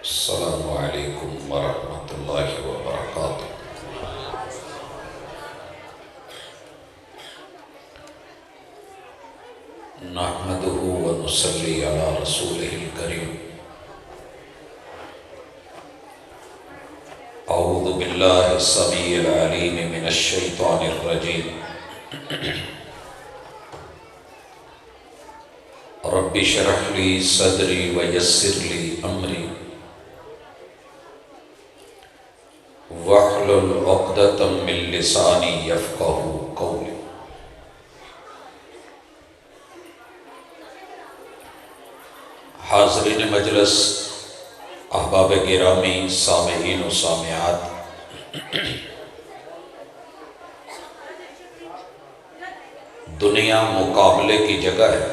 السلام علیکم ورحمۃ اللہ وبرکاتہ۔ نحمدہ ونصلی علی رسولہ الکریم۔ اعوذ باللہ السمیع العلیم من الشیطان الرجیم۔ رب اشرح لی صدری ویسر لی امری واحلل عقدۃ من لسانی یفقہوا قولی۔ حاضرین مجلس، احباب گرامی، سامعین و سامعات، دنیا مقابلے کی جگہ ہے۔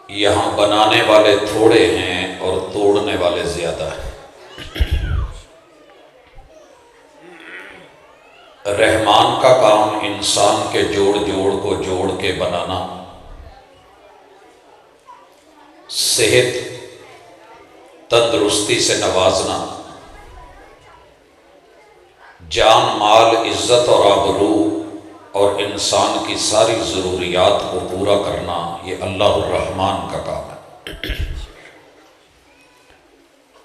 یہاں بنانے والے تھوڑے ہیں اور توڑنے والے زیادہ ہیں۔ رحمان کا کام انسان کے جوڑ جوڑ کو جوڑ کے بنانا، صحت تندرستی سے نوازنا، جان مال عزت اور آبرو اور انسان کی ساری ضروریات کو پورا کرنا، یہ اللہ الرحمن کا کام ہے۔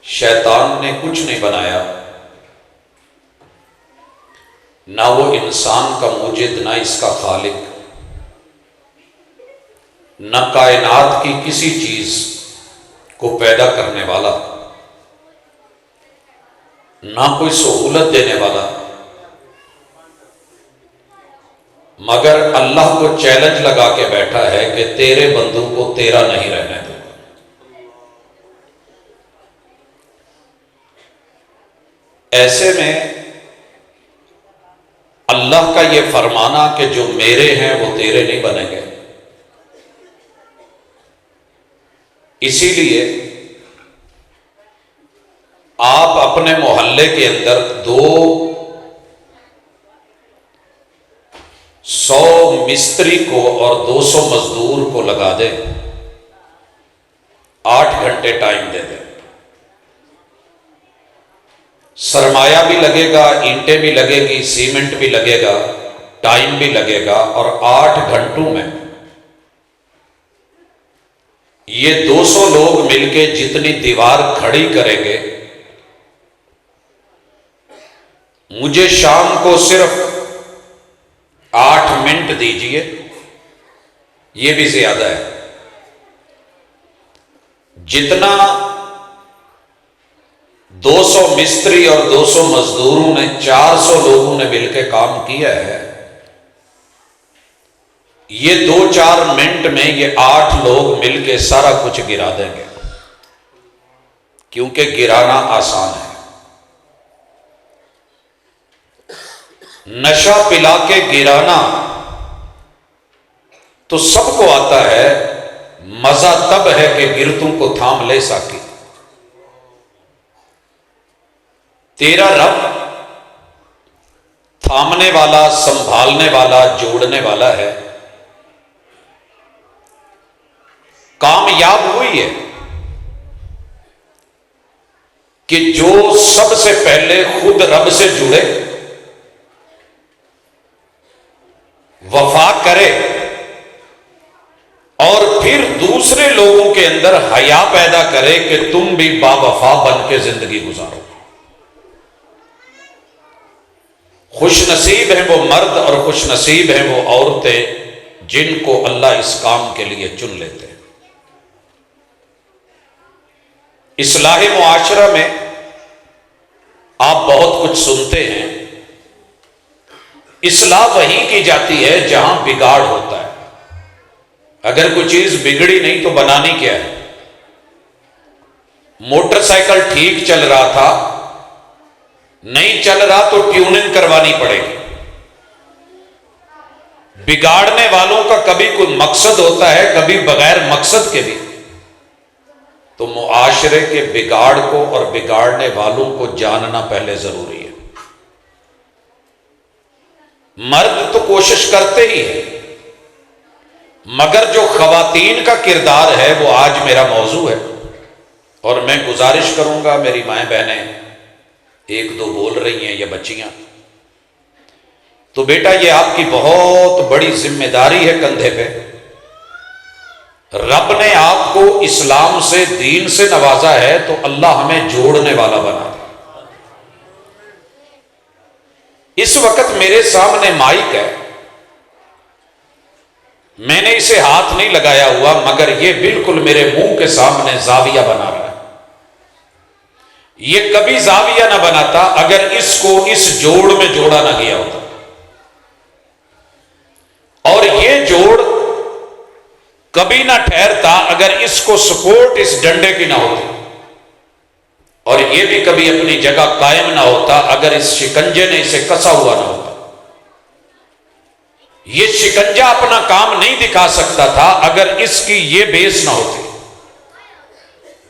شیطان نے کچھ نہیں بنایا، نہ وہ انسان کا موجد، نہ اس کا خالق، نہ کائنات کی کسی چیز کو پیدا کرنے والا، نہ کوئی سہولت دینے والا، مگر اللہ کو چیلنج لگا کے بیٹھا ہے کہ تیرے بندوں کو تیرا نہیں رہنے دو۔ ایسے میں اللہ کا یہ فرمانا کہ جو میرے ہیں وہ تیرے نہیں بنیں گے، اسی لیے آپ اپنے محلے کے اندر 200 مستری کو اور 200 مزدور کو لگا دیں، 8 گھنٹے ٹائم دے دیں، سرمایہ بھی لگے گا، اینٹیں بھی لگے گی، سیمنٹ بھی لگے گا، ٹائم بھی لگے گا، اور 8 گھنٹوں میں یہ 200 لوگ مل کے جتنی دیوار کھڑی کریں گے، مجھے شام کو صرف 8 منٹ دیجئے، یہ بھی زیادہ ہے۔ جتنا 200 مستری اور 200 مزدوروں نے، 400 لوگوں نے مل کے کام کیا ہے، یہ 2-4 منٹ میں یہ 8 لوگ مل کے سارا کچھ گرا دیں گے، کیونکہ گرانا آسان ہے۔ نشہ پلا کے گرانا تو سب کو آتا ہے، مزہ تب ہے کہ گرتوں کو تھام لے ساکی۔ تیرا رب تھامنے والا، سنبھالنے والا، جوڑنے والا ہے۔ کامیاب ہوئی ہے کہ جو سب سے پہلے خود رب سے جڑے، وفا کرے، اور پھر دوسرے لوگوں کے اندر حیا پیدا کرے کہ تم بھی با وفا بن کے زندگی گزارو۔ خوش نصیب ہیں وہ مرد اور خوش نصیب ہیں وہ عورتیں جن کو اللہ اس کام کے لیے چن لیتے ہیں۔ اصلاح معاشرہ میں آپ بہت کچھ سنتے ہیں۔ اصلاح وہیں کی جاتی ہے جہاں بگاڑ ہوتا ہے۔ اگر کوئی چیز بگڑی نہیں تو بنانی کیا ہے؟ موٹر سائیکل ٹھیک چل رہا تھا، نہیں چل رہا تو ٹیوننگ کروانی پڑے گی۔ بگاڑنے والوں کا کبھی کوئی مقصد ہوتا ہے، کبھی بغیر مقصد کے بھی۔ تو معاشرے کے بگاڑ کو اور بگاڑنے والوں کو جاننا پہلے ضروری ہے۔ مرد تو کوشش کرتے ہی ہیں، مگر جو خواتین کا کردار ہے وہ آج میرا موضوع ہے، اور میں گزارش کروں گا، میری مائیں بہنیں ایک دو بول رہی ہیں یا بچیاں، تو بیٹا یہ آپ کی بہت بڑی ذمہ داری ہے کندھے پہ۔ رب نے آپ کو اسلام سے، دین سے نوازا ہے، تو اللہ ہمیں جوڑنے والا بنا دے۔ اس وقت میرے سامنے مائک ہے، میں نے اسے ہاتھ نہیں لگایا ہوا، مگر یہ بالکل میرے منہ کے سامنے زاویہ بنا رہا ہے۔ یہ کبھی زاویہ نہ بناتا اگر اس کو اس جوڑ میں جوڑا نہ گیا ہوتا، اور یہ جوڑ کبھی نہ ٹھہرتا اگر اس کو سپورٹ اس ڈنڈے کی نہ ہوتی، اور یہ بھی کبھی اپنی جگہ قائم نہ ہوتا اگر اس شکنجے نے اسے کسا ہوا نہ ہوتا۔ یہ شکنجہ اپنا کام نہیں دکھا سکتا تھا اگر اس کی یہ بیس نہ ہوتی،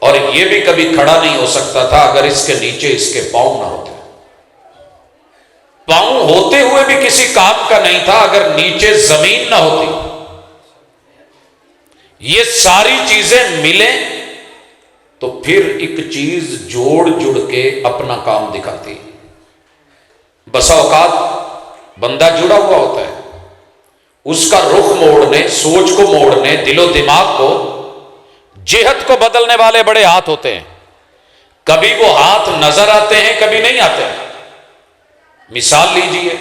اور یہ بھی کبھی کھڑا نہیں ہو سکتا تھا اگر اس کے نیچے اس کے پاؤں نہ ہوتے۔ پاؤں ہوتے ہوئے بھی کسی کام کا نہیں تھا اگر نیچے زمین نہ ہوتی۔ یہ ساری چیزیں ملیں تو پھر ایک چیز جوڑ جڑ کے اپنا کام دکھاتی۔ بسا اوقات بندہ جڑا ہوا ہوتا ہے، اس کا رخ موڑنے، سوچ کو موڑنے، دل و دماغ کو، جہت کو بدلنے والے بڑے ہاتھ ہوتے ہیں۔ کبھی وہ ہاتھ نظر آتے ہیں، کبھی نہیں آتے۔ مثال لیجئے،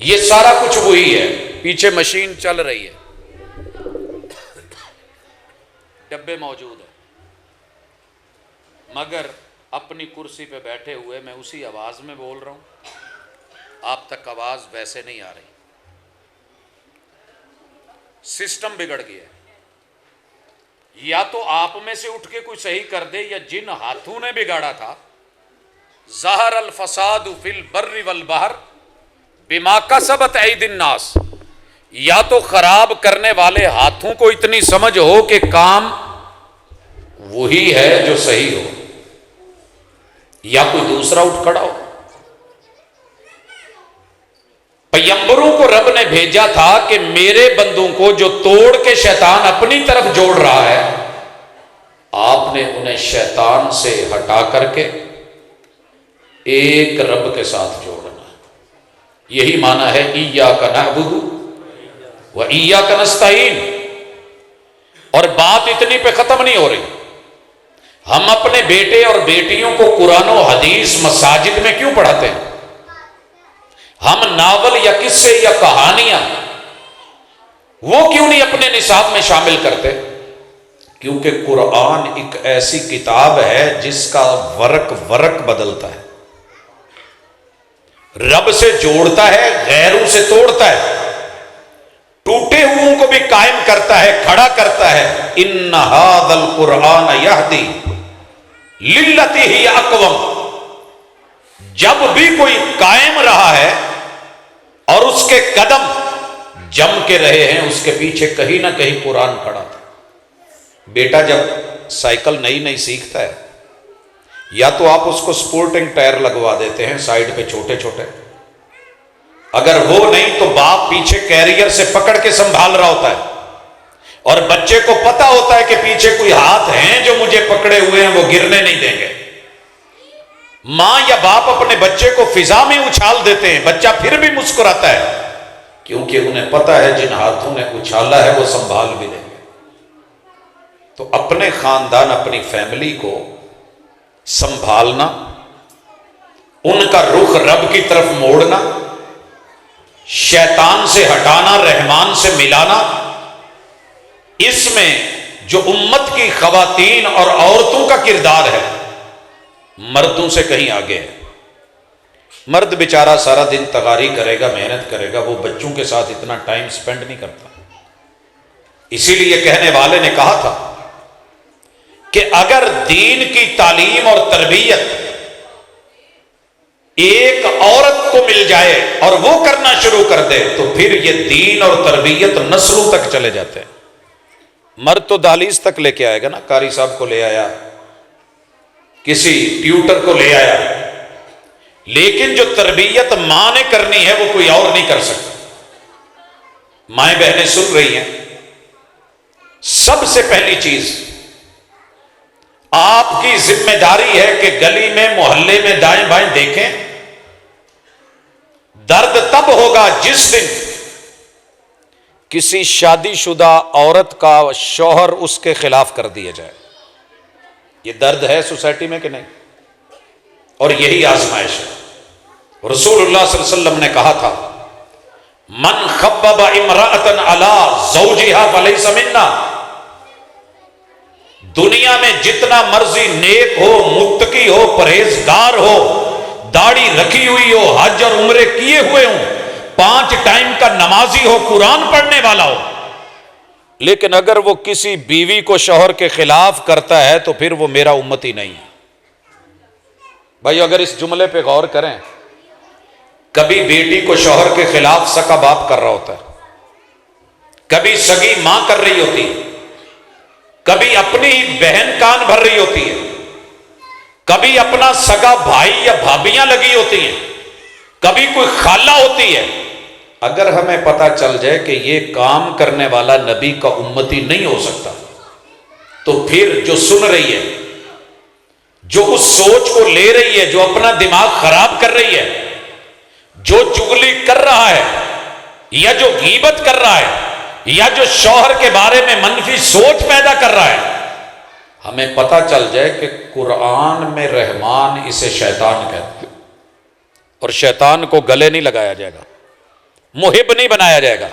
یہ سارا کچھ وہی ہے، پیچھے مشین چل رہی ہے، ڈبے موجود ہیں، مگر اپنی کرسی پہ بیٹھے ہوئے میں اسی آواز میں بول رہا ہوں، آپ تک آواز ویسے نہیں آ رہی۔ سسٹم بگڑ گیا ہے، یا تو آپ میں سے اٹھ کے کوئی صحیح کر دے، یا جن ہاتھوں نے بگاڑا تھا، ظہر الفساد فی البر والبحر بما کسبت ایدی الناس، یا تو خراب کرنے والے ہاتھوں کو اتنی سمجھ ہو کہ کام وہی ہے جو صحیح ہو، یا کوئی دوسرا اٹھ کھڑا ہو۔ پیغمبروں کو رب نے بھیجا تھا کہ میرے بندوں کو جو توڑ کے شیطان اپنی طرف جوڑ رہا ہے، آپ نے انہیں شیطان سے ہٹا کر کے ایک رب کے ساتھ جوڑنا۔ یہی معنی ہے ایاک نعبد و ایاک نستعین۔ اور بات اتنی پہ ختم نہیں ہو رہی، ہم اپنے بیٹے اور بیٹیوں کو قرآن و حدیث مساجد میں کیوں پڑھاتے ہیں؟ ہم ناول یا قصے یا کہانیاں وہ کیوں نہیں اپنے نصاب میں شامل کرتے؟ کیونکہ قرآن ایک ایسی کتاب ہے جس کا ورق ورق بدلتا ہے، رب سے جوڑتا ہے، غیروں سے توڑتا ہے، ٹوٹے ہوئوں کو بھی قائم کرتا ہے، کھڑا کرتا ہے۔ ان ھذا القرآن یہدی للتی ہی اقوم۔ جب بھی کوئی قائم رہا ہے اور اس کے قدم جم کے رہے ہیں، اس کے پیچھے کہیں نہ کہیں قرآن کھڑا تھا۔ بیٹا جب سائیکل نئی نئی سیکھتا ہے، یا تو آپ اس کو سپورٹنگ ٹائر لگوا دیتے ہیں سائیڈ پہ چھوٹے چھوٹے، اگر وہ نہیں تو باپ پیچھے کیریئر سے پکڑ کے سنبھال رہا ہوتا ہے، اور بچے کو پتا ہوتا ہے کہ پیچھے کوئی ہاتھ ہیں جو مجھے پکڑے ہوئے ہیں، وہ گرنے نہیں دیں گے۔ ماں یا باپ اپنے بچے کو فضا میں اچھال دیتے ہیں، بچہ پھر بھی مسکراتا ہے، کیونکہ انہیں پتا ہے جن ہاتھوں نے اچھالا ہے وہ سنبھال بھی لیں گے۔ تو اپنے خاندان، اپنی فیملی کو سنبھالنا، ان کا رخ رب کی طرف موڑنا، شیطان سے ہٹانا، رحمان سے ملانا، اس میں جو امت کی خواتین اور عورتوں کا کردار ہے مردوں سے کہیں آگے ہے۔ مرد بیچارہ سارا دن تغاری کرے گا، محنت کرے گا، وہ بچوں کے ساتھ اتنا ٹائم سپینڈ نہیں کرتا۔ اسی لیے کہنے والے نے کہا تھا کہ اگر دین کی تعلیم اور تربیت ایک عورت کو مل جائے اور وہ کرنا شروع کر دے تو پھر یہ دین اور تربیت نسلوں تک چلے جاتے ہیں۔ مرد تو دہلیز تک لے کے آئے گا نا، قاری صاحب کو لے آیا، کسی ٹیوٹر کو لے آیا، لیکن جو تربیت ماں نے کرنی ہے وہ کوئی اور نہیں کر سکتا۔ مائیں بہنیں سن رہی ہیں، سب سے پہلی چیز آپ کی ذمہ داری ہے کہ گلی میں محلے میں دائیں بائیں دیکھیں. درد تب ہوگا جس دن کسی شادی شدہ عورت کا شوہر اس کے خلاف کر دیا جائے. یہ درد ہے سوسائٹی میں کہ نہیں؟ اور یہی آزمائش ہے. رسول اللہ صلی اللہ علیہ وسلم نے کہا تھا من خبب امرأۃ علی زوجہا فلیس منا. دنیا میں جتنا مرضی نیک ہو، متقی ہو، پرہیزگار ہو، داڑھی رکھی ہوئی ہو، حج اور عمرے کیے ہوئے ہوں، 5 ٹائم کا نمازی ہو، قرآن پڑھنے والا ہو، لیکن اگر وہ کسی بیوی کو شوہر کے خلاف کرتا ہے تو پھر وہ میرا امتی نہیں ہے. بھائی اگر اس جملے پہ غور کریں، کبھی بیٹی کو شوہر کے خلاف سکا باپ کر رہا ہوتا ہے، کبھی سگی ماں کر رہی ہوتی ہے، کبھی اپنی بہن کان بھر رہی ہوتی ہے، کبھی اپنا سگا بھائی یا بھابیاں لگی ہوتی ہیں، کبھی کوئی خالہ ہوتی ہے. اگر ہمیں پتہ چل جائے کہ یہ کام کرنے والا نبی کا امتی نہیں ہو سکتا، تو پھر جو سن رہی ہے، جو اس سوچ کو لے رہی ہے، جو اپنا دماغ خراب کر رہی ہے، جو چغلی کر رہا ہے یا جو غیبت کر رہا ہے یا جو شوہر کے بارے میں منفی سوچ پیدا کر رہا ہے، ہمیں پتہ چل جائے کہ قرآن میں رحمان اسے شیطان کہتے ہیں، اور شیطان کو گلے نہیں لگایا جائے گا، محب نہیں بنایا جائے گا.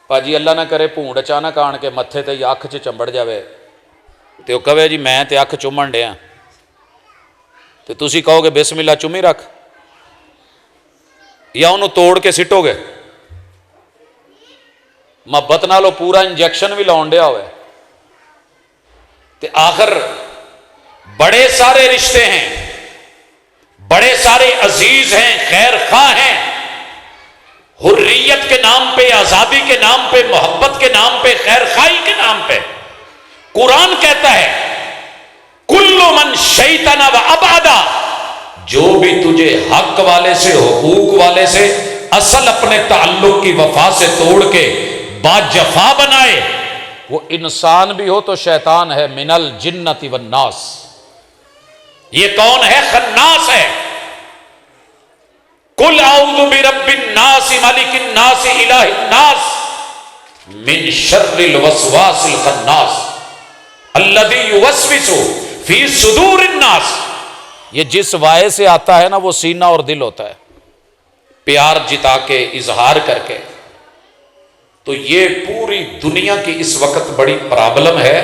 پاجی اللہ نہ کرے بھونڈ اچانک آن کے متھے تے اکھ چ چمبڑ جاوے تے وہ کہے جی میں تے اکھ چومن ڈیا، تے تسی کہو گے بسم اللہ چومی رکھ، یا انہوں توڑ کے سٹو گے. محبت نالو پورا انجیکشن بھی لاؤن ڈیا ہوئے. تے آخر بڑے سارے رشتے ہیں، بڑے سارے عزیز ہیں، خیر خواہ ہیں، حریت کے نام پہ، آزادی کے نام پہ، محبت کے نام پہ، خیر خواہی کے نام پہ. قرآن کہتا ہے کل من شیطن و ابعدا، جو بھی تجھے حق والے سے، حقوق والے سے، اصل اپنے تعلق کی وفا سے توڑ کے با جفا بنائے، وہ انسان بھی ہو تو شیطان ہے. من الجنت والناس. یہ کون ہے؟ خناس ہے. قل اعوذ برب الناس ملک الناس الہ الناس من شر الوسواس الخناس الذی یوسوس فی صدور الناس. یہ جس وائے سے آتا ہے نا وہ سینہ اور دل ہوتا ہے، پیار جتا کے، اظہار کر کے. تو یہ پوری دنیا کی اس وقت بڑی پرابلم ہے.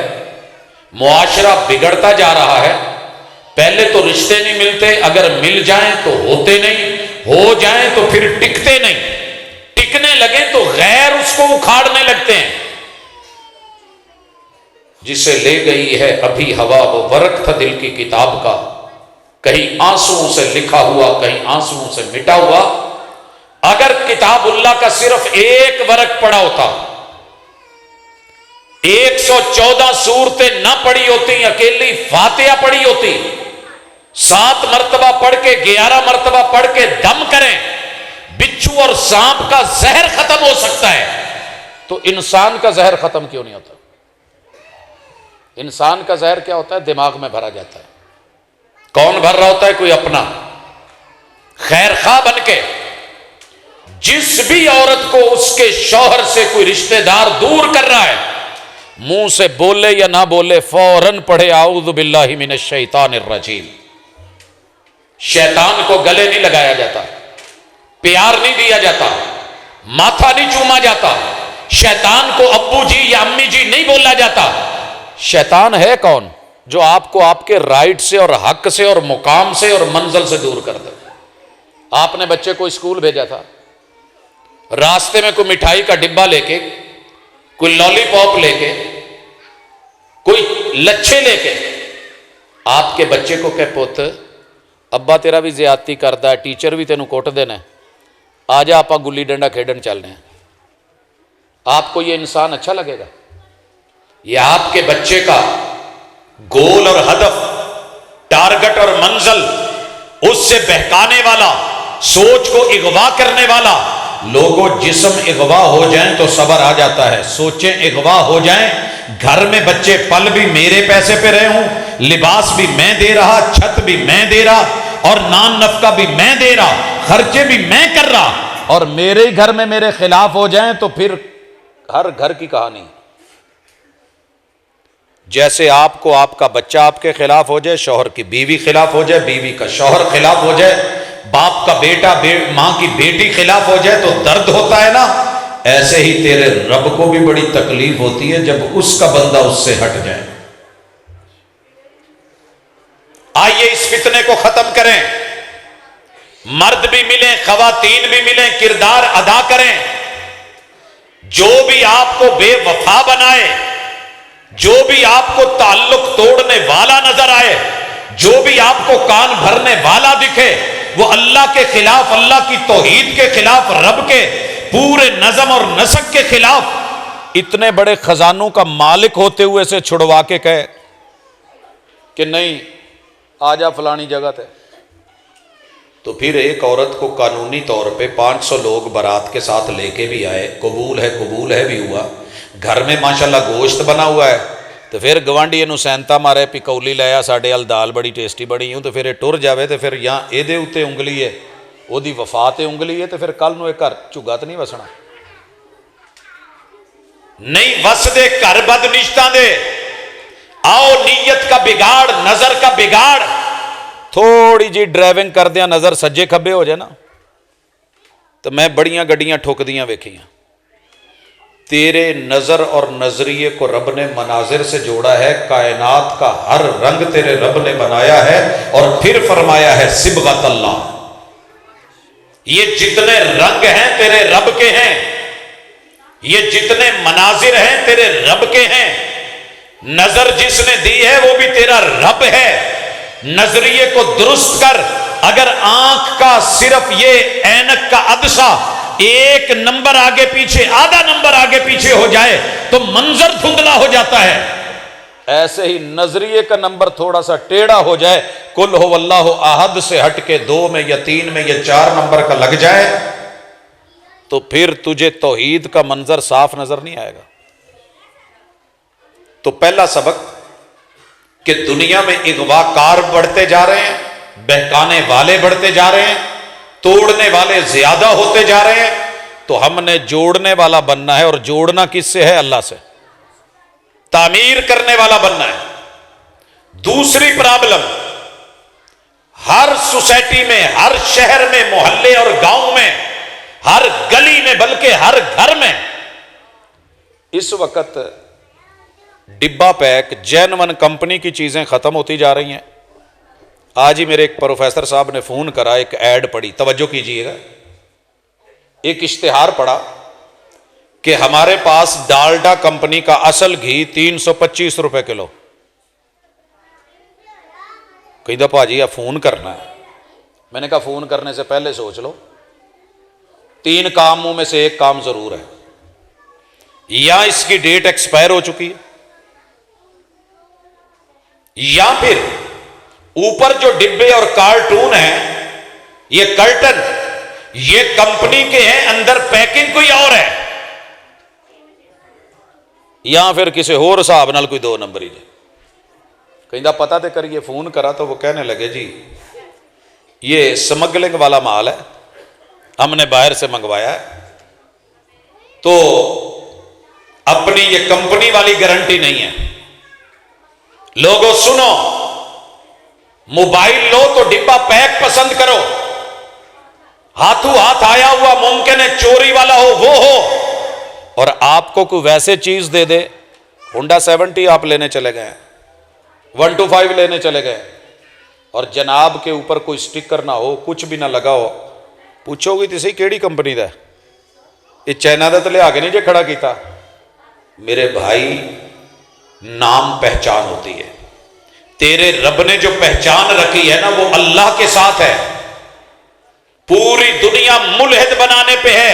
معاشرہ بگڑتا جا رہا ہے. پہلے تو رشتے نہیں ملتے، اگر مل جائیں تو ہوتے نہیں، ہو جائیں تو پھر ٹکتے نہیں، ٹکنے لگیں تو غیر اس کو اکھاڑنے لگتے ہیں. جسے لے گئی ہے ابھی ہوا، وہ ورق تھا دل کی کتاب کا، کہیں آنسوؤں سے لکھا ہوا، کہیں آنسوؤں سے مٹا ہوا. اگر کتاب اللہ کا صرف ایک ورق پڑا ہوتا، 114 سورتیں نہ پڑھی ہوتی، اکیلی فاتحہ پڑھی ہوتی، 7 مرتبہ پڑھ کے 11 مرتبہ پڑھ کے دم کریں، بچھو اور سانپ کا زہر ختم ہو سکتا ہے، تو انسان کا زہر ختم کیوں نہیں ہوتا؟ انسان کا زہر کیا ہوتا ہے؟ دماغ میں بھرا جاتا ہے. کون بھر رہا ہوتا ہے؟ کوئی اپنا خیر خواہ بن کے. جس بھی عورت کو اس کے شوہر سے کوئی رشتہ دار دور کر رہا ہے، منہ سے بولے یا نہ بولے فوراً پڑھے اعوذ باللہ من الشیطان الرجیم. شیطان کو گلے نہیں لگایا جاتا، پیار نہیں دیا جاتا، ماتھا نہیں چوما جاتا، شیطان کو ابو جی یا امی جی نہیں بولا جاتا. شیطان ہے کون؟ جو آپ کو آپ کے رائٹ سے اور حق سے اور مقام سے اور منزل سے دور کر دے. آپ نے بچے کو اسکول بھیجا تھا، راستے میں کوئی مٹھائی کا ڈبہ لے کے، کوئی لالی پاپ لے کے، کوئی لچھے لے کے، آپ کے بچے کو کہ پوت ابا تیرا بھی زیادتی کرتا ہے، ٹیچر بھی تینوں کوٹ دینا ہے، آ جا آپ گلی ڈنڈا کھیڈن چلنے ہیں. آپ کو یہ انسان اچھا لگے گا؟ یہ آپ کے بچے کا گول اور ہدف، ٹارگٹ اور منزل، اس سے بہکانے والا، سوچ کو اغوا کرنے والا، لوگوں جسم اغوا ہو جائیں تو صبر آ جاتا ہے، سوچیں اغوا ہو جائیں، گھر میں بچے پل بھی میرے پیسے پہ رہے ہوں، لباس بھی میں دے رہا، چھت بھی میں دے رہا، اور نان نفقہ بھی میں دے رہا، خرچے بھی میں کر رہا، اور میرے ہی گھر میں میرے خلاف ہو جائیں تو پھر ہر گھر کی کہانی. جیسے آپ کو آپ کا بچہ آپ کے خلاف ہو جائے، شوہر کی بیوی خلاف ہو جائے، بیوی کا شوہر خلاف ہو جائے، باپ کا بیٹا ماں کی بیٹی خلاف ہو جائے تو درد ہوتا ہے نا، ایسے ہی تیرے رب کو بھی بڑی تکلیف ہوتی ہے جب اس کا بندہ اس سے ہٹ جائے. آئیے اس فتنے کو ختم کریں، مرد بھی ملیں، خواتین بھی ملیں، کردار ادا کریں. جو بھی آپ کو بے وفا بنائے، جو بھی آپ کو تعلق توڑنے والا نظر آئے، جو بھی آپ کو کان بھرنے والا دکھے، وہ اللہ کے خلاف، اللہ کی توحید کے خلاف، رب کے پورے نظم اور نسق کے خلاف، اتنے بڑے خزانوں کا مالک ہوتے ہوئے سے چھڑوا کے کہے کہ نہیں آ جا فلانی جگہ تے، تو پھر ایک عورت کو قانونی طور پہ 500 لوگ بارات کے ساتھ لے کے بھی آئے، قبول ہے بھی ہوا، گھر میں ماشاءاللہ گوشت بنا ہوا ہے، تو پھر گوانڈی یہ سینتا مارے پکولی لایا ساڈے ال دال بڑی ٹیسٹی بڑی ہوں، تو پھر یہ ٹر جاوے تو پھر یہاں یہ دے اتے انگلی ہے، وہ دی وفا تے انگلی ہے، تو پھر کل نو ایک گھر چگا تو نہیں وسنا، نہیں وس دے گھر بد نشتہ دے. آؤ نیت کا بگاڑ، نظر کا بگاڑ، تھوڑی جی ڈرائیونگ کر دیا نظر سجے کھبے ہو جائے نا، تو میں بڑیاں گڈیاں ٹھوک دیاں ویکھیاں. تیرے نظر اور نظریے کو رب نے مناظر سے جوڑا ہے، کائنات کا ہر رنگ تیرے رب نے بنایا ہے، اور پھر فرمایا ہے صبغت اللہ، یہ جتنے رنگ ہیں تیرے رب کے ہیں، یہ جتنے مناظر ہیں تیرے رب کے ہیں. نظر جس نے دی ہے وہ بھی تیرا رب ہے. نظریے کو درست کر. اگر آنکھ کا صرف یہ اینک کا عدسہ ایک نمبر آگے پیچھے، آدھا نمبر آگے پیچھے ہو جائے تو منظر دھندلا ہو جاتا ہے. ایسے ہی نظریے کا نمبر تھوڑا سا ٹیڑھا ہو جائے، قل هو اللہ احد سے ہٹ کے 2 میں یا 3 میں یا 4 نمبر کا لگ جائے تو پھر تجھے توحید کا منظر صاف نظر نہیں آئے گا. تو پہلا سبق کہ دنیا میں اغوا کار بڑھتے جا رہے ہیں، بہکانے والے بڑھتے جا رہے ہیں، توڑنے والے زیادہ ہوتے جا رہے ہیں، تو ہم نے جوڑنے والا بننا ہے. اور جوڑنا کس سے ہے؟ اللہ سے. تعمیر کرنے والا بننا ہے. دوسری پرابلم، ہر سوسائٹی میں، ہر شہر میں، محلے اور گاؤں میں، ہر گلی میں، بلکہ ہر گھر میں اس وقت ڈبا پیک جینون کمپنی کی چیزیں ختم ہوتی جا رہی ہیں. آج ہی میرے ایک پروفیسر صاحب نے فون کرا، ایک ایڈ پڑھی، توجہ کیجئے گا، ایک اشتہار پڑھا کہ ہمارے پاس ڈالڈا کمپنی کا اصل گھی 325 روپے کلو. کہیں دا پاجی آپ فون کرنا ہے. میں نے کہا فون کرنے سے پہلے سوچ لو، 3 کاموں میں سے ایک کام ضرور ہے، یا اس کی ڈیٹ ایکسپائر ہو چکی ہے، یا پھر اوپر جو ڈبے اور کارٹون ہیں، یہ کرٹن، یہ کمپنی کے ہیں، اندر پیکنگ کوئی اور ہے، یا پھر کسی اور صاحب نال کوئی 2 نمبر ہی جائے. کہیں دا پتہ تے کریے. فون کرا تو وہ کہنے لگے جی یہ سمگلنگ والا مال ہے، ہم نے باہر سے منگوایا ہے، تو اپنی یہ کمپنی والی گارنٹی نہیں ہے. لوگوں سنو، موبائل لو تو ڈبا پیک پسند کرو، ہاتھوں ہاتھ آیا ہوا ممکن ہے چوری والا ہو وہ ہو، اور آپ کو کوئی ویسے چیز دے دے. ہونڈا 70 آپ لینے چلے گئے، 125 لینے چلے گئے، اور جناب کے اوپر کوئی سٹیکر نہ ہو، کچھ بھی نہ لگا ہو، پوچھو گی تو صحیح کیڑی کمپنی دا ہے؟ یہ چائنا دا تو لے آگے نہیں جے کھڑا کیتا. میرے بھائی، نام پہچان ہوتی ہے. تیرے رب نے جو پہچان رکھی ہے نا وہ اللہ کے ساتھ ہے. پوری دنیا ملحد بنانے پہ ہے.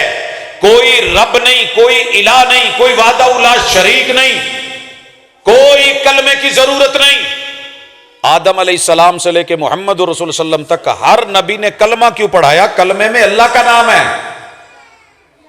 کوئی رب نہیں، کوئی الہ نہیں، کوئی وحدہ لا شریک نہیں، کوئی کلمے کی ضرورت نہیں. آدم علیہ السلام سے لے کے محمد رسول صلی اللہ علیہ وسلم تک ہر نبی نے کلمہ کیوں پڑھایا؟ کلمے میں اللہ کا نام ہے.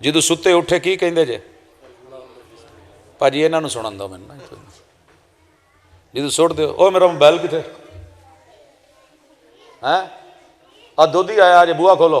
ਜਦੋਂ ਸੁੱਤੇ ਉੱਠੇ ਕੀ ਕਹਿੰਦੇ ਜੇ? ਭਾਜੀ ਇਹਨਾਂ ਨੂੰ ਸੁਣਨ ਦਿਓ ਮੈਨੂੰ। ਜਦੋਂ ਸੁੱਟਦੇ ਹੋ, ਉਹ ਮੇਰਾ ਮੋਬਾਈਲ ਕਿੱਥੇ ਹੈ? ਆ ਦੁੱਧ ਹੀ ਆਇਆ, ਅੱਜ ਬੂਹਾ ਖੋਲੋ।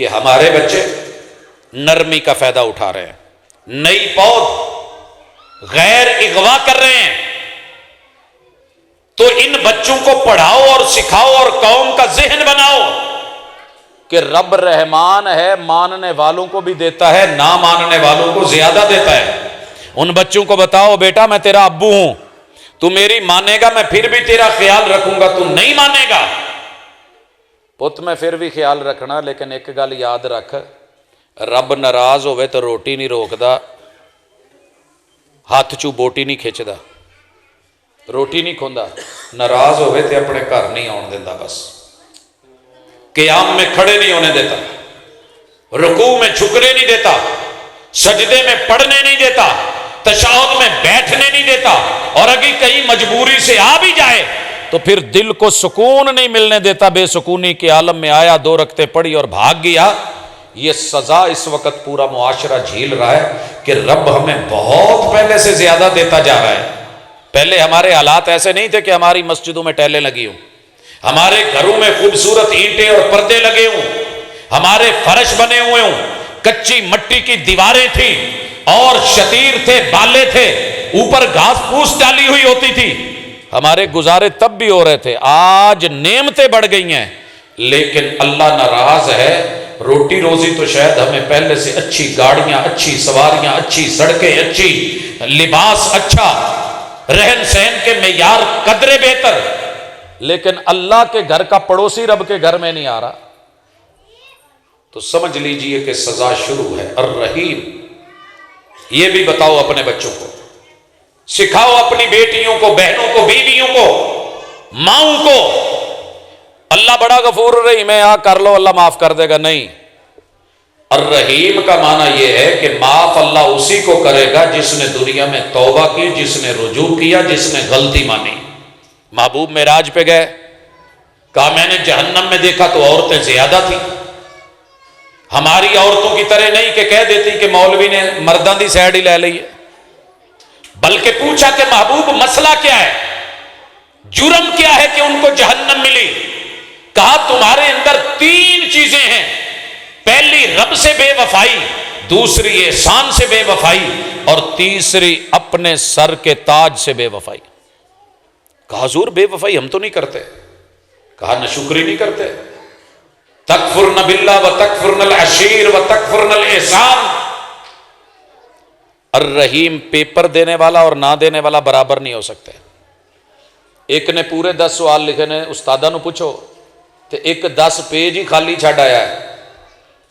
کہ ہمارے بچے نرمی کا فائدہ اٹھا رہے ہیں، نئی پود غیر اغوا کر رہے ہیں، تو ان بچوں کو پڑھاؤ اور سکھاؤ اور قوم کا ذہن بناؤ کہ رب رحمان ہے، ماننے والوں کو بھی دیتا ہے، نہ ماننے والوں کو زیادہ دیتا ہے۔ ان بچوں کو بتاؤ بیٹا میں تیرا ابو ہوں، تو میری مانے گا میں پھر بھی تیرا خیال رکھوں گا، تو نہیں مانے گا پت میں پھر بھی خیال رکھنا، لیکن ایک گل یاد رکھ، رب ناراض ہوئے تو روٹی نہیں روکدا، ہاتھ چو بوٹی نہیں کھچدا، روٹی نہیں کھوندا، ناراض ہوئے تو اپنے گھر نہیں آن دیتا، بس قیام میں کھڑے نہیں ہونے دیتا، رکوع میں جھکنے نہیں دیتا، سجدے میں پڑھنے نہیں دیتا، تشہد میں بیٹھنے نہیں دیتا، اور اگر کہیں مجبوری سے آ بھی جائے تو پھر دل کو سکون نہیں ملنے دیتا، بے سکونی کے عالم میں آیا، 2 رکعتیں پڑھی اور بھاگ گیا۔ یہ سزا اس وقت پورا معاشرہ جھیل رہا ہے کہ رب ہمیں بہت پہلے سے زیادہ دیتا جا رہا ہے۔ پہلے ہمارے حالات ایسے نہیں تھے کہ ہماری مسجدوں میں ٹیلیں لگی ہوں، ہمارے گھروں میں خوبصورت اینٹیں اور پردے لگے ہوں، ہمارے فرش بنے ہوئے ہوں، کچی مٹی کی دیواریں تھیں اور شتیر تھے، بالے تھے، اوپر گھاس پھوس ڈالی ہوئی ہوتی تھی، ہمارے گزارے تب بھی ہو رہے تھے۔ آج نعمتیں بڑھ گئی ہیں، لیکن اللہ ناراض ہے۔ روٹی روزی تو شاید ہمیں پہلے سے اچھی گاڑیاں، اچھی سواریاں، اچھی سڑکیں، اچھی لباس، اچھا رہن سہن کے معیار، قدرے بہتر، لیکن اللہ کے گھر کا پڑوسی رب کے گھر میں نہیں آ رہا، تو سمجھ لیجئے کہ سزا شروع ہے۔ الرحیم، یہ بھی بتاؤ اپنے بچوں کو، سکھاؤ اپنی بیٹیوں کو، بہنوں کو، بیویوں کو، ماؤں کو، اللہ بڑا غفور رحیم ہے، کر لو اللہ معاف کر دے گا، نہیں۔ الرحیم کا معنی یہ ہے کہ معاف اللہ اسی کو کرے گا جس نے دنیا میں توبہ کی، جس نے رجوع کیا، جس نے غلطی مانی۔ محبوب معراج پہ گئے، کہا میں نے جہنم میں دیکھا تو عورتیں زیادہ تھیں، ہماری عورتوں کی طرح نہیں کہ کہہ دیتی کہ مولوی نے مرداں دی سائیڈ ہی لے لی ہے، بلکہ پوچھا کہ محبوب مسئلہ کیا ہے، جرم کیا ہے کہ ان کو جہنم ملی؟ کہا تمہارے اندر 3 چیزیں ہیں، پہلی رب سے بے وفائی، دوسری احسان سے بے وفائی، اور تیسری اپنے سر کے تاج سے بے وفائی۔ کہا حضور بے وفائی ہم تو نہیں کرتے، کہا ناشکری نہیں کرتے، تکفرن باللہ و تکفرن العشیر و تکفرن الاحسان۔ الرحیم پیپر دینے والا اور نہ دینے والا برابر نہیں ہو سکتے۔ ایک نے پورے 10 سوال لکھے نے، استادہ نو پوچھو تو ایک 10 پیج ہی خالی چھڈ آیا ہے،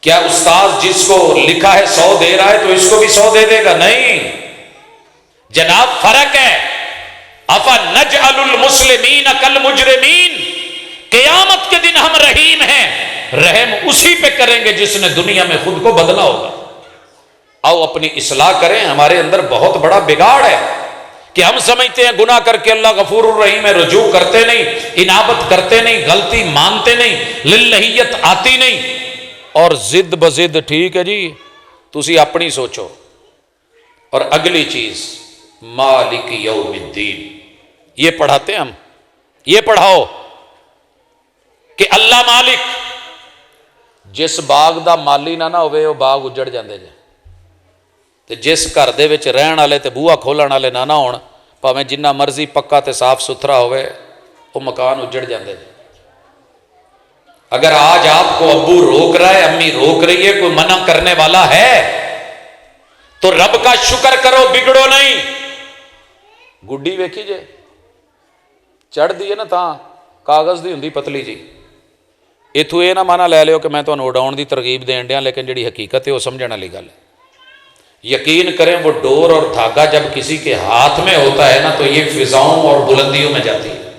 کیا استاذ جس کو لکھا ہے 100 دے رہا ہے تو اس کو بھی 100 دے دے گا؟ نہیں جناب، فرق ہے۔ افنجعل المسلمین کالمجرمین، قیامت کے دن ہم رحیم ہیں، رحم اسی پہ کریں گے جس نے دنیا میں خود کو بدلا ہوگا۔ آؤ اپنی اصلاح کریں، ہمارے اندر بہت بڑا بگاڑ ہے کہ ہم سمجھتے ہیں گناہ کر کے اللہ غفور الرحیم ہے، رجوع کرتے نہیں، انابت کرتے نہیں، غلطی مانتے نہیں، للہیت آتی نہیں، اور زد بزد ٹھیک ہے جی تسی اپنی سوچو۔ اور اگلی چیز مالک یوم الدین، یہ پڑھاتے ہم، یہ پڑھاؤ کہ اللہ مالک، جس باغ دا مالی نہ ہوئے وہ باغ اجڑ جاندے جے، تے جس گھر دے وچ رہن والے تے بوہا کھولن والے نہ ہون، پاویں جنہ مرضی پکا تے صاف ستھرا ہوئے، وہ مکان اجڑ جاندے جے۔ اگر آج آپ کو ابو روک رہا ہے، امی روک رہی ہے، کوئی منع کرنے والا ہے تو رب کا شکر کرو، بگڑو نہیں۔ گڈی ویکھی جے چڑھ دی ہے نا تاں کاغذ دی ہوندی پتلی جی، اتھوں یہ نہ مانا لے لیو کہ میں تمہیں اڈاؤن دی ترغیب دین دیا، لیکن جڑی حقیقت ہے وہ سمجھنے والی گل ہے۔ یقین کریں وہ ڈور اور دھاگا جب کسی کے ہاتھ میں ہوتا ہے نا تو یہ فضاؤں اور بلندیوں میں جاتی ہے۔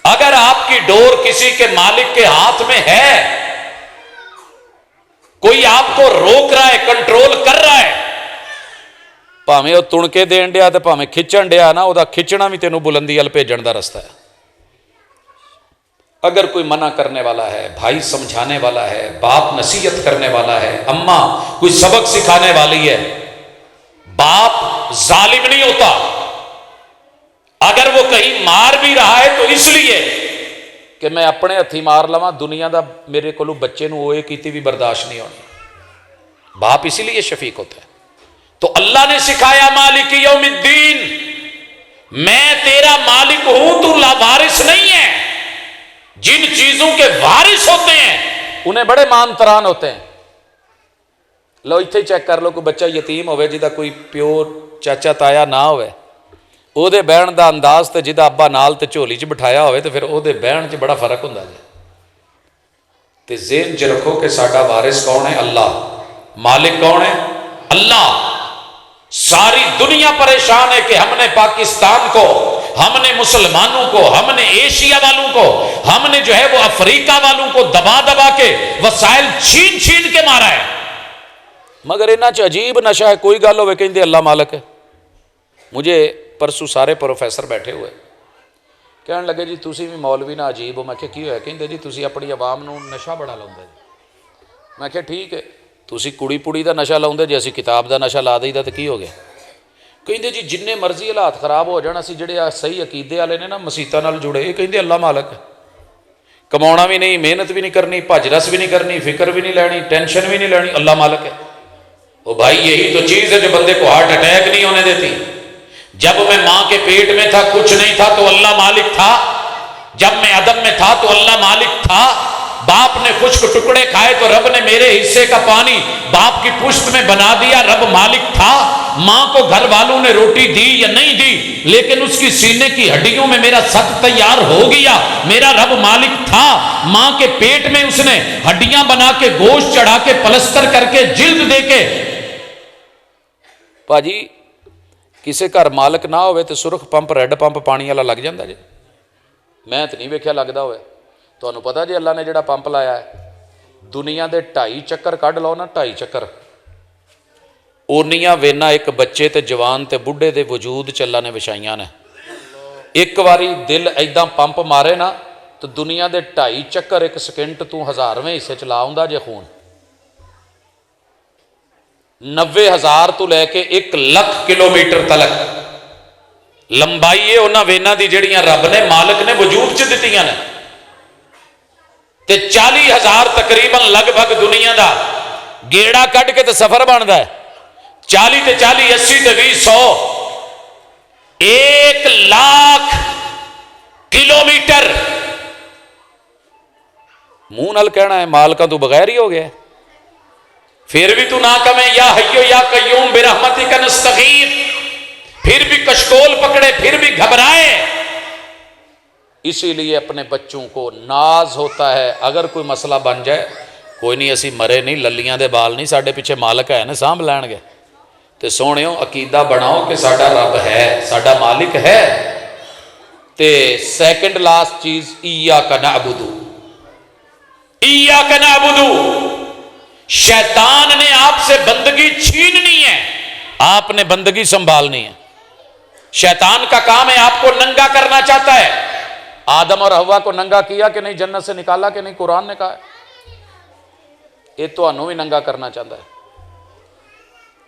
اگر آپ کی ڈور کسی کے مالک کے ہاتھ میں ہے، کوئی آپ کو روک رہا ہے، کنٹرول کر رہا ہے، پاویں وہ تنکے دین ڈیا تے پاویں کھچن ڈیا نا، وہ کھچنا بھی تینوں بلندی ال بھیجن دا رستہ ہے۔ اگر کوئی منع کرنے والا ہے، بھائی سمجھانے والا ہے، باپ نصیحت کرنے والا ہے، اماں کوئی سبق سکھانے والی ہے، باپ ظالم نہیں ہوتا۔ اگر وہ کہیں مار بھی رہا ہے تو اس لیے کہ میں اپنے ہتھی مار لواں دنیا دا میرے کو بچے نو اوے کیتی بھی برداشت نہیں ہونی۔ باپ اسی لیے شفیق ہوتا ہے۔ تو اللہ نے سکھایا مالک یوم الدین، میں تیرا مالک ہوں، تو لاوارث نہیں ہے۔ جن چیزوں کے وارث ہوتے ہیں انہیں بڑے مان تران ہوتے ہیں۔ لو اتنے چیک کر لو، کوئی بچہ یتیم ہوئے جہاں کوئی پیو چاچا تایا نہ ہوئے، وہ بہن دا انداز تے جہاں ابا نال تے جھولی چ بٹھایا ہوئے تو پھر وہ بہن چ بڑا فرق ہوتا ہے۔ تے ذہن چ رکھو کہ ساڈا وارث کون ہے؟ اللہ۔ مالک کون ہے؟ اللہ۔ ساری دنیا پریشان ہے کہ ہم نے پاکستان کو، ہم نے مسلمانوں کو، ہم نے ایشیا والوں کو، ہم نے جو ہے وہ افریقہ والوں کو دبا دبا کے وسائل چھین چھین کے مارا ہے، مگر انہاں چ عجیب نشہ ہے، کوئی گل ہوئے کہندے اللہ مالک ہے۔ مجھے پرسوں سارے پروفیسر بیٹھے ہوئے کہنے لگے جی تسی بھی مولوی نہ عجیب ہو۔ میں کہ کی ہویا؟ کہندے جی تسی اپنی عوام نو نشہ بڑا لاؤندے جی۔ میں کہ ٹھیک ہے، تسی کڑی پڑی دا نشہ لاؤندے جی، اسی کتاب دا نشہ لا دئیدا تے کی ہو گیا؟ کہندے جی جننے مرضی حالات خراب ہو جان، اسی جڑے صحیح عقیدے والے نے نا مسیتاں نال جڑے، یہ کہندے اللہ مالک ہے۔ کماਉਣਾ بھی نہیں، محنت بھی نہیں کرنی، بھج رس بھی نہیں کرنی، فکر بھی نہیں لینی، ٹینشن بھی نہیں لینی، اللہ مالک ہے۔ وہ بھائی یہی تو چیز ہے جو بندے کو ہارٹ اٹیک نہیں ہونے دیتی۔ جب میں ماں کے پیٹ میں تھا کچھ نہیں تھا تو اللہ مالک تھا، جب میں عدم میں تھا تو اللہ مالک تھا۔ باپ نے خشک ٹکڑے کھائے تو رب نے میرے حصے کا پانی باپ کی پشت میں بنا دیا، رب مالک تھا۔ ماں کو گھر والوں نے روٹی دی یا نہیں دی، لیکن اس کی سینے کی ہڈیوں میں میرا ست تیار ہو گیا، میرا رب مالک تھا۔ ماں کے پیٹ میں اس نے ہڈیاں بنا کے، گوشت چڑھا کے، پلستر کر کے، جلد دے کے۔ پاجی کسے گھر مالک نہ ہوئے تو سرخ پمپ ریڈ پمپ پانی والا لگ جاندہ جی، میں تو نہیں ویکھیا لگدا ہوئے۔ تانوں پتہ جی اللہ نے جڑا پمپ لایا ہے، دنیا دے 2.5 چکر کڈ لو نا، 2.5 چکر اونیاں وینا ایک بچے تے جوان تے بڈھے دے وجود چ اللہ نے وچھائیاں نے۔ ایک واری دل ایداں پمپ مارے نا تو دنیا دے 2.5 چکر ایک سیکنڈ تو 1000ویں حصے چ لا آوندا جے خون۔ 90,000 تو لے کے 1,00,000 کلومیٹر تلک لمبائی ہے انہاں وینا دی جڑیاں رب نے مالک نے وجود چ دتیاں نے، تے 40,000 تقریباً لگ بھگ دنیا دا گیڑا کٹ کے تے سفر بندا ہے۔ 40 تے 40 80 تے 20 100 1,00,000 کلومیٹر۔ منہ نال کہنا ہے مالکاں تو بغیر ہی ہو گیا، پھر بھی تو نہ کمیں یا حیو یا قیوم برحمتک نستغیث، پھر بھی کشکول پکڑے، پھر بھی گھبرائے۔ اسی لیے اپنے بچوں کو ناز ہوتا ہے، اگر کوئی مسئلہ بن جائے کوئی نہیں، اسی مرے نہیں، للیاں دے بال نہیں، ساڈے پیچھے مالک ہے نا سانبھ لین گے۔ تے سونےو عقیدہ بناؤ کہ ساڈا رب ہے، ساڈا مالک ہے۔ تے سیکنڈ لاسٹ چیز ایاک نعبد، ایاک نعبد۔ شیطان نے آپ سے بندگی چھیننی ہے، آپ نے بندگی سنبھالنی ہے۔ شیطان کا کام ہے آپ کو ننگا کرنا چاہتا ہے۔ آدم اور حوا کو ننگا کیا کہ نہیں، جنت سے نکالا کہ نہیں، قرآن نے کہا ہے یہ تو انہوں بھی ننگا کرنا چاہتا ہے۔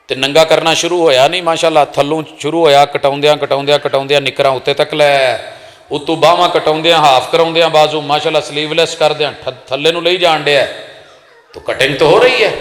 تے ننگا کرنا شروع ہویا نہیں، ماشاءاللہ تھلوں شروع ہویا، کٹاؤندیاں کٹاؤندیاں کٹاؤندیاں نکراں اتنے تک لے، اتو باہواں کٹاؤندیاں، ہاف کراؤندیاں بازو، ماشاءاللہ سلیو لیس کر دیاں، تھلے نو لئی جان ڈیا ہے، تو کٹنگ تو ہو رہی ہے۔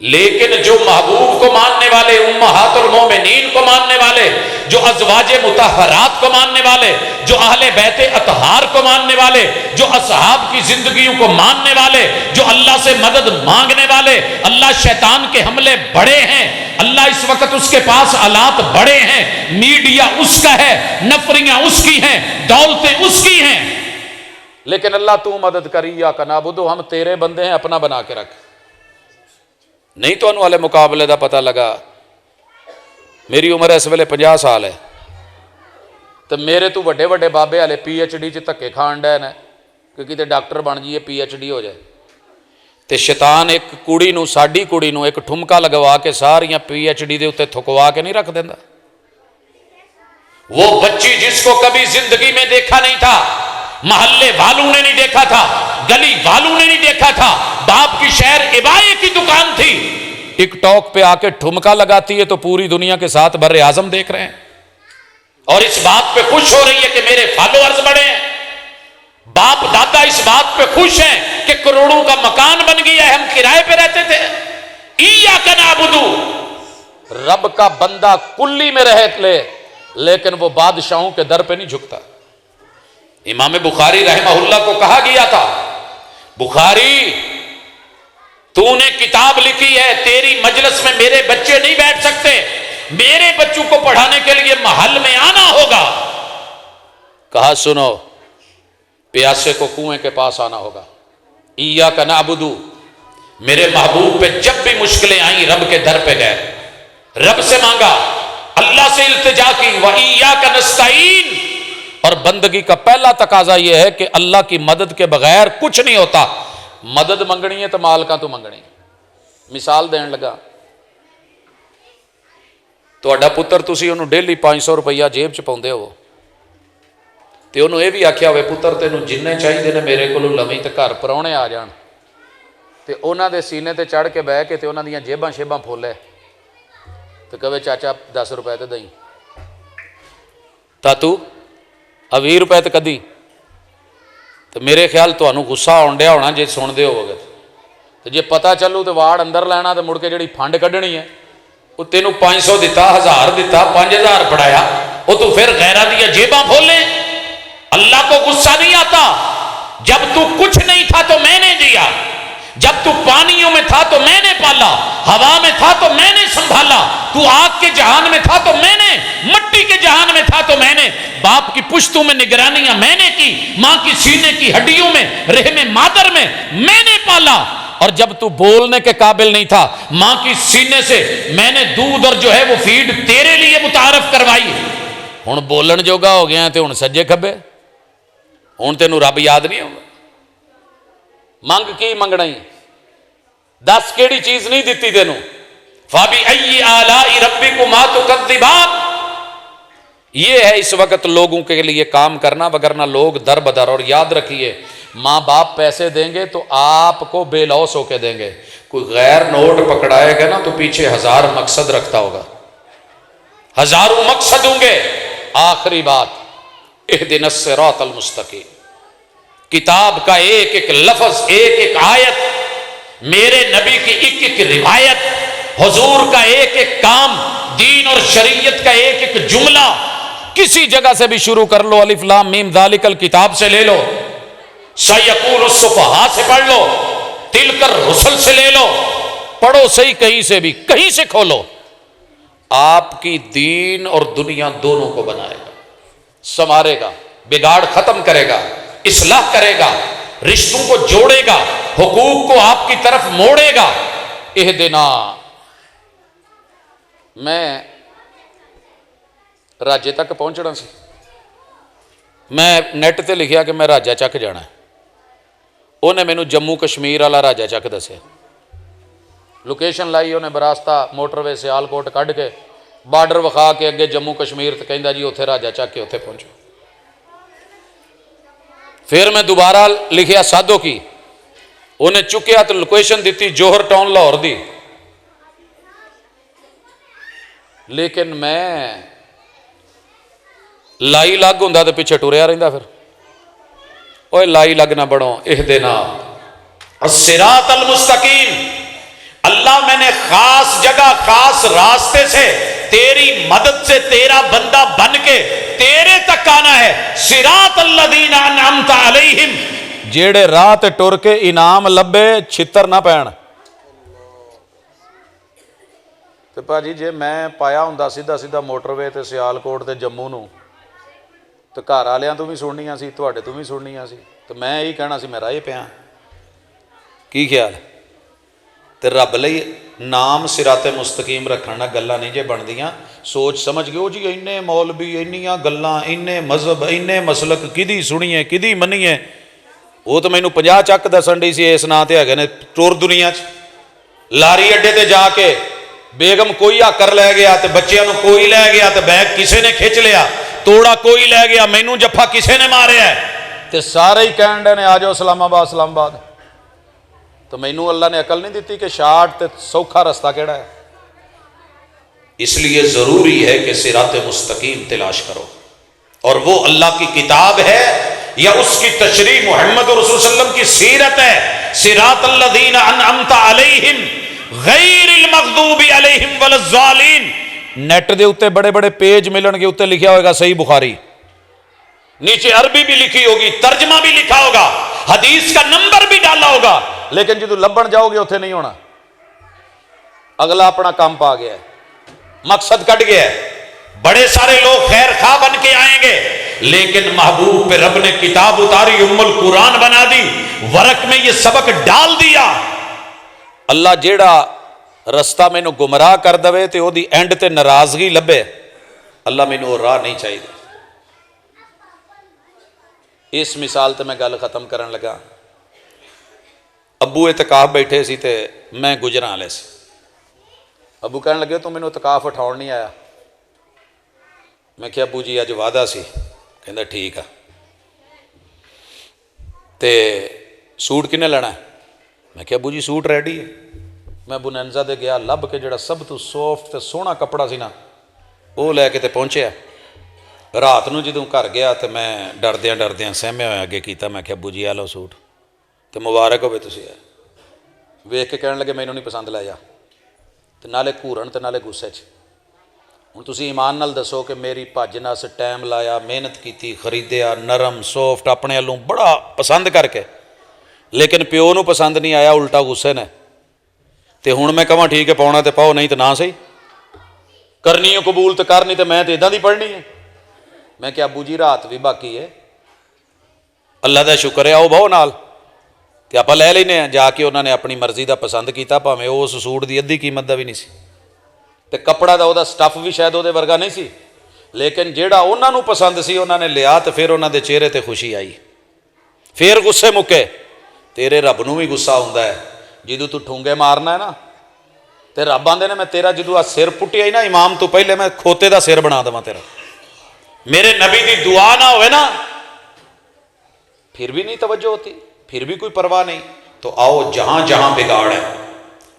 لیکن جو محبوب کو ماننے والے، امہات المومنین کو ماننے والے، جو ازواج مطہرات کو ماننے والے، جو اہل بیت اطہار کو ماننے والے، جو اصحاب کی زندگیوں کو ماننے والے، جو اللہ سے مدد مانگنے والے، اللہ شیطان کے حملے بڑے ہیں، اللہ اس وقت اس کے پاس آلات بڑے ہیں، میڈیا اس کا ہے، نفریاں اس کی ہیں، دولتیں اس کی ہیں، لیکن اللہ تو مدد کری یا کنابدو، ہم تیرے بندے ہیں، اپنا بنا کے رکھ۔ نہیں تو انہوں والے مقابلے دا پتہ لگا، میری عمر اس ویلے 50 سال ہے، تو میرے تو وڈے وڈے بابے والے پی ایچ ڈی چ دھکے کھان ڈے نے کہ کتے ڈاکٹر بن جائیے، پی ایچ ڈی ہو جائے، تے شیطان ایک کڑی نو، ساڈی کڑی نو ایک ٹھمکا لگوا کے ساریاں پی ایچ ڈی دے اوتے تھکوا کے نہیں رکھ دیندا۔ وہ بچی جس کو کبھی زندگی میں دیکھا نہیں تھا، محلے والوں نے نہیں دیکھا تھا، گلی والوں نے نہیں دیکھا تھا، باپ کی شہر ابائے کی دکان تھی، ٹک ٹاک پہ آ کے ٹھمکا لگاتی ہے تو پوری دنیا کے ساتھ بر اعظم دیکھ رہے ہیں، اور اس بات پہ خوش ہو رہی ہے کہ میرے فالوورز بڑے ہیں۔ باپ دادا اس بات پہ خوش ہیں کہ کروڑوں کا مکان بن گیا ہے، ہم کرائے پہ رہتے تھے۔ ایاک نعبد، رب کا بندہ کلی میں رہ لے لیکن وہ بادشاہوں کے در پہ نہیں جھکتا۔ امام بخاری رحمہ اللہ کو کہا گیا تھا، بخاری تو نے کتاب لکھی ہے، تیری مجلس میں میرے بچے نہیں بیٹھ سکتے، میرے بچوں کو پڑھانے کے لیے محل میں آنا ہوگا۔ کہا سنو، پیاسے کو کنویں کے پاس آنا ہوگا۔ ایاک نعبد، میرے محبوب پہ جب بھی مشکلیں آئیں رب کے در پہ گئے، رب سے مانگا، اللہ سے التجا کی، وَإِيَّاكَ نَسْتَعِينُ، اور بندگی کا پہلا تقاضا یہ ہے کہ اللہ کی مدد کے بغیر کچھ نہیں ہوتا۔ مدد منگنی ہے تو مال کا تو منگنی۔ مثال دین لگا، تہاڈا پتر تسی انہوں ڈیلی 500 روپیہ جیب چ پاؤندے ہو تے انہوں یہ بھی آکھیا ہوئے پتر تینوں جننے چاہیے نے میرے کو لویں تے گھر پراؤنے آ جان تے انہاں دے سینے تے چڑھ کے بہ کے تے انہاں دیاں جیباں شیباں پھولے تے کہے چاچا 10 روپے تے دیں تاتو 20 روپے تے کدی۔ تو میرے خیال تمہیں غصہ آن ڈیا ہونا جی سن دے ہو گے تو جی پتہ چلو تو واڑ اندر لینا تو مڑ کے جڑی فنڈ کڈنی ہے وہ تینوں 500 دیتا، 1000 دیتا، 5000 پڑھایا، وہ تو پھر غیرہ دیا جیباں کھولے۔ اللہ کو غصہ نہیں آتا، جب تو کچھ نہیں تھا تو میں نے دیا، جب تو پانیوں میں تھا تو میں نے پالا، ہوا میں تھا تو میں نے سنبھالا، تو آگ کے جہان میں تھا تو میں نے، مٹی کے جہان میں تھا تو میں نے، باپ کی پشتوں میں نگرانیاں میں نے کی، ماں کی سینے کی ہڈیوں میں، رحم مادر میں میں نے پالا، اور جب تو بولنے کے قابل نہیں تھا ماں کی سینے سے میں نے دودھ اور جو ہے وہ فیڈ تیرے لیے متعارف کروائی۔ ہن بولن جوگا ہو گیا تے ہن سجے کھبے، ہن تینوں رب یاد نہیں ہوگا۔ منگ کی منگنا ہی، دس کیڑی چیز نہیں دیتی تینوں۔ فَبِأَيِّ آلَاءِ رَبِّكُمَا تُكَذِّبَانِ، یہ ہے اس وقت لوگوں کے لیے کام کرنا، وگرنہ لوگ در بدر۔ اور یاد رکھیے، ماں باپ پیسے دیں گے تو آپ کو بے لوس ہو کے دیں گے۔ کوئی غیر نوٹ پکڑائے گا نا تو پیچھے 1000 مقصد رکھتا ہوگا، ہزاروں مقصد ہوں گے۔ آخری بات، اہدنا الصراط المستقیم، کتاب کا ایک ایک لفظ، ایک ایک آیت، میرے نبی کی ایک ایک روایت، حضور کا ایک ایک کام، دین اور شریعت کا ایک ایک جملہ، کسی جگہ سے بھی شروع کر لو، الف لام میم ذالک الکتاب سے لے لو، سیقول السفہاء سے پڑھ لو، تلک الرسل سے لے لو، پڑھو صحیح، کہیں سے بھی، کہیں سے کھولو، آپ کی دین اور دنیا دونوں کو بنائے گا، سنوارے گا، بگاڑ ختم کرے گا، اصلاح کرے گا، رشتوں کو جوڑے گا، حقوق کو آپ کی طرف موڑے گا۔ اہدنا، میں راجے تک پہنچنا سی، میں نیٹ تے لکھیا کہ میں راجہ چک جانا ہے، انہیں مینوں جموں کشمیر والا راجہ چک دسے، لوکیشن لائی انہیں براستہ موٹر وے سیال کوٹ کڈ کے بارڈر وکھا کے اگے جموں کشمیر تے کہندا جی اتنے راجہ چک کے اتنے پہنچو۔ پھر میں دوبارہ لکھیا سادو کی، انہیں چکیا تو لوکیشن دیتی جوہر ٹاؤن لاہور دی، لیکن میں لائی لگ ہوں تو پیچھے ٹریا رہتا، پھر اوے لائی لگ نہ بڑھو۔ اہدنا الصراط المستقیم، اللہ میں نے خاص جگہ خاص راستے سے تیری مدد سے تیرا بندہ بن کے تیرے تک آنا ہے۔ صراط الذین انعمت علیہم، جیڑے راہ تے ٹر کے انعام لبے چھتر نہ پین۔ تو پاجی جے میں پایا ہوں سیدھا سیدھا موٹر وے تے سیال کوٹ تے جموں نو تو گھر والیاں تو بھی سننیاں سی، تواڈے تو بھی سننیاں سی، تو میں یہی کہنا سی میں راہے پیا۔ کی خیال تے رب لئی نام صراط مستقیم رکھنا گلاں نہیں جے بندیاں، سوچ سمجھ گئے جی اینے مولوی، اینیاں گلاں، اینے مذہب، اینے مسلک، کدی سنیے کدی منیے، وہ تو مینوں 50 چک دسن ڈی سی اس نا تے ہگے نے ٹور دنیا چ۔ لاری اڈے تے جا کے بیگم کوئی آ کر لے گیا تے بچیاں نو کوئی لے گیا تے بیگ کسے نے کھچ لیا، توڑا کوئی لے گیا، مینوں جفا کسے نے ماریا ہے، تے سارے ہی کہن ڈے نے آ جاؤ اسلام آباد اسلام آباد۔ تو مینوں اللہ نے عقل نہیں دیتی کہ شارٹ تے سوکھا رستہ کیڑا ہے؟ اس لیے ضروری ہے کہ صراط مستقیم تلاش کرو، اور وہ اللہ کی کتاب ہے یا اس کی تشریح محمد رسول صلی اللہ علیہ وسلم کی سیرت ہے. صراط الذین انعمت علیہم غیر المغضوب علیہم ولا الضالین. نیٹ دے اوتے بڑے بڑے پیج ملن گے، اوتے لکھیا ہوئے گا صحیح بخاری، نیچے عربی بھی لکھی ہوگی، ترجمہ بھی لکھا ہوگا، حدیث کا نمبر بھی ڈالا ہوگا، لیکن جدو لبن جاؤ گے اتنے نہیں ہونا. اگلا اپنا کام پا گیا ہے، مقصد کٹ گیا ہے. بڑے سارے لوگ خیر خواہ بن کے آئیں گے، لیکن محبوب پہ رب نے کتاب اتاری، ام القرآن بنا دی، ورق میں یہ سبق ڈال دیا. اللہ جیڑا رستہ مینو گمراہ کر دے تے او دی اینڈ تے ناراضگی لبے، اللہ مینو وہ راہ نہیں چاہیے. اس مثال تے میں گل ختم کرن لگا. ابو اعتکاف بیٹھے سی تے میں گجراں والے سی. ابو کہنے لگے تو مینو اعتکاف اٹھاؤن نہیں آیا. میں کہ ابو جی اج وعدہ سی. کہندا ٹھیک ہے. تے سوٹ کنے لینا ہے؟ میں کہ ابو جی سوٹ ریڈی ہے. میں بنینزا دے گیا، لب کے جڑا سب تو سافٹ تے سونا کپڑا سی نا وہ لے کے تے پہنچیا. رات نو جدوں گھر گیا تے میں ڈردیاں سہمیا ہویا اگے کیتا. میں کہ ابو جی آ لو سوٹ تے مبارک ہوے تسی. ویکھ کے کہنے لگے مینوں نہیں پسند لایا، تے نالے گھورن تے نالے غصے چ. ہن تسی ایمان نال دسو کہ میری بھج نس ٹائم لایا، محنت کیتی، خریدیا، نرم سافٹ اپنے والوں بڑا پسند کر کے، لیکن پیو نو پسند نہیں آیا، الٹا غصے نے. تے ہن میں کہاں ٹھیک ہے پاؤنا تے پاؤ، نہیں تے نہ صحیح. کرنی ہے قبول تے کر، نہیں تے میں تے اداں دی پڑھنی ہے. میں کہ ابو جی رات بھی باقی ہے، اللہ دا شکر ہے، آؤ بہو نال تے آپاں لے لینے ہیں. جا کے انہوں نے اپنی مرضی دا پسند کیتا، بھاویں اس سوٹ دی ادھی قیمت دا بھی نہیں سی تے کپڑا دا او دا سٹف بھی شاید او دے ورگا نہیں سی، لیکن جیڑا انہوں نے پسند سی انہوں نے لیا. تے پھر انہوں دے چہرے تے خوشی آئی. پھر غصے مکے. تیرے رب نو بھی غصہ ہوندا ہے جدوں تو ٹھونگے مارنا ہے نا، تے رب آندے نے میں تیرا جدوں سر پٹیا ہی نا امام تو پہلے میں کھوتے دا سر بنا دواں تیرا. میرے نبی دی دعا نہ ہوئے نا پھر بھی نہیں توجہ ہوتی، پھر بھی کوئی پرواہ نہیں. تو آؤ جہاں جہاں بگاڑ ہے،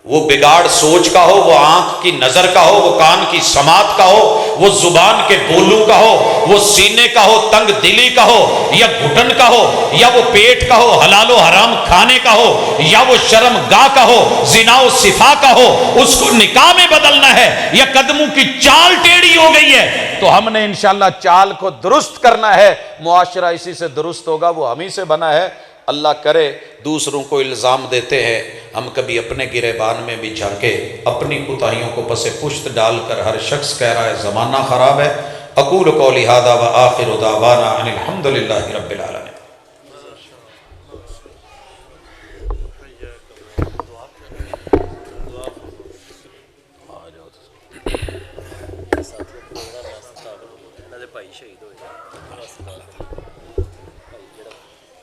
وہ بگاڑ سوچ کا ہو، وہ آنکھ کی نظر کا ہو، وہ کان کی سماعت کا ہو، وہ زبان کے بولوں کا ہو، وہ سینے کا ہو، تنگ دلی کا ہو، یا گھٹن کا ہو، یا وہ پیٹ کا ہو، حلال و حرام کھانے کا ہو، یا وہ شرم گاہ کا ہو، زنا و صفا کا ہو، اس کو نکاح میں بدلنا ہے، یا قدموں کی چال ٹیڑھی ہو گئی ہے تو ہم نے انشاءاللہ چال کو درست کرنا ہے. معاشرہ اسی سے درست ہوگا، وہ ہم ہی سے بنا ہے. اللہ کرے دوسروں کو الزام دیتے ہیں، ہم کبھی اپنے گریبان میں بھی جھانکے، اپنی کوتاہیوں کو پس پشت ڈال کر. ہر شخص کہہ رہا ہے زمانہ خراب ہے. اقول قولی ھذا وآخر دعوانا ان الحمد للہ رب العالمین.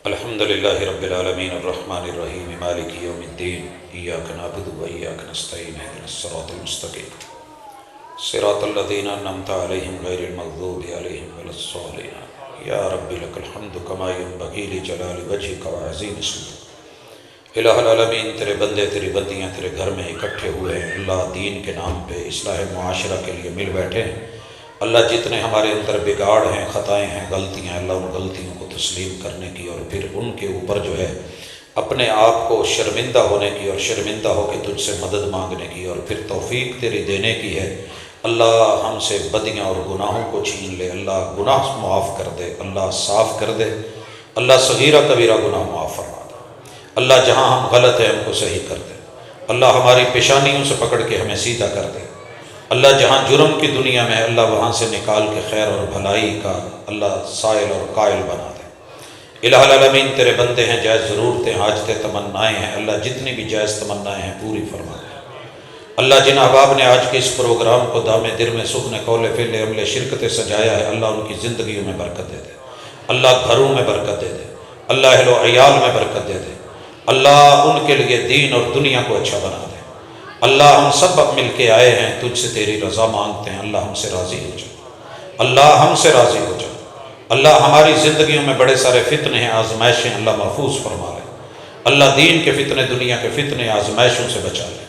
الحمد للہ رب العالمین الرحمن الرحیم مالک یوم الدین ایاک نعبد و ایاک نستعین اہدنا الصراط المستقیم صراط الذین انعمت علیہم غیر المغضوب علیہم ولا الضالین. یا رب لک الحمد کما ینبغی لجلال وجہک وعظیم اسمک. الہ العالمین تیرے بندے تیری بندیاں تیرے گھر میں اکٹھے ہوئے ہیں. اللہ دین کے نام پہ اصلاح معاشرہ کے لیے مل بیٹھے ہیں. اللہ جتنے ہمارے اندر بگاڑ ہیں، خطائیں ہیں، غلطیاں، اللہ ان غلطیوں کو تسلیم کرنے کی اور پھر ان کے اوپر جو ہے اپنے آپ کو شرمندہ ہونے کی اور شرمندہ ہو کے تجھ سے مدد مانگنے کی اور پھر توفیق تیری دینے کی ہے. اللہ ہم سے بدیاں اور گناہوں کو چھین لے. اللہ گناہ معاف کر دے، اللہ صاف کر دے. اللہ صغیرہ کبیرہ گناہ معاف فرما دے. اللہ جہاں ہم غلط ہیں ہم کو صحیح کر دے. اللہ ہماری پیشانیوں سے پکڑ کے ہمیں سیدھا کر دے. اللہ جہاں جرم کی دنیا میں ہے اللہ وہاں سے نکال کے خیر اور بھلائی کا اللہ سائل اور قائل بنا دے. الہ العالمین تیرے بندے ہیں، جائز ضرورتیں، حاجتیں، تمنائیں ہیں. اللہ جتنی بھی جائز تمنائیں ہیں پوری فرما دے. اللہ جن احباب نے آج کے اس پروگرام کو دام دل میں سکن قول فعل عمل شرکت سجایا ہے، اللہ ان کی زندگیوں میں برکت دے دے. اللہ گھروں میں برکت دے دے. اللہ اہل و عیال میں برکت دے دے. اللہ ان کے لیے دین اور دنیا کو اچھا بنا دے. اللہ ہم سب مل کے آئے ہیں تجھ سے تیری رضا مانگتے ہیں. اللہ ہم سے راضی ہو جا. اللہ ہم سے راضی ہو جا. اللہ ہماری زندگیوں میں بڑے سارے فتنے ہیں، آزمائشیں، اللہ محفوظ فرما لے. اللہ دین کے فتنے، دنیا کے فتنے، آزمائشوں سے بچا لے.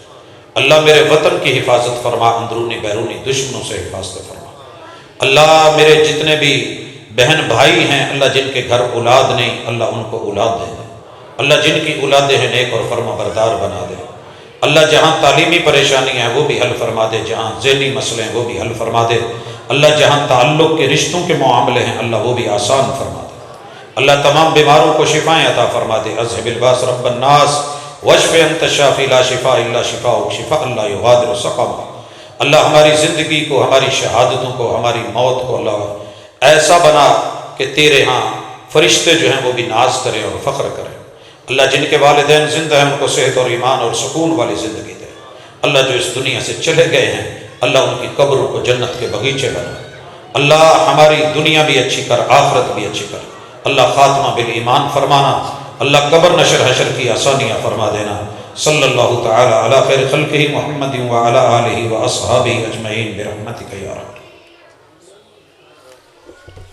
اللہ میرے وطن کی حفاظت فرما، اندرونی بیرونی دشمنوں سے حفاظت فرما. اللہ میرے جتنے بھی بہن بھائی ہیں اللہ جن کے گھر اولاد نہیں، اللہ ان کو اولاد دے دے، اللہ جن کی اولادیں ہیں نیک اور فرما بردار بنا دے، اللہ جہاں تعلیمی پریشانیاں ہیں وہ بھی حل فرما دے، جہاں ذہنی مسئلے ہیں وہ بھی حل فرما دے، اللہ جہاں تعلق کے رشتوں کے معاملے ہیں اللہ وہ بھی آسان فرما دے، اللہ تمام بیماروں کو شفائیں عطا فرما دے، اذهب الباس رب الناس واشف انت الشافی لا شفاء الا شفاءک شفاء لا یغادر سقما۔ اللہ ہماری زندگی کو، ہماری شہادتوں کو، ہماری موت کو اللہ ایسا بنا کہ تیرے ہاں فرشتے جو ہیں وہ بھی ناز کریں اور فخر کریں۔ اللہ جن کے والدین زندہ ہیں ان کو صحت اور ایمان اور سکون والی زندگی دے۔ اللہ جو اس دنیا سے چلے گئے ہیں اللہ ان کی قبروں کو جنت کے بغیچے بنا۔ اللہ ہماری دنیا بھی اچھی کر، آخرت بھی اچھی کر۔ اللہ خاتمہ بالایمان فرمانا، اللہ قبر نشر حشر کی آسانیاں فرما دینا۔ صلی اللہ تعالی علی خیر خلقہ محمد وعلی آلہ واصحابہ اجمعین برحمتک یا رب۔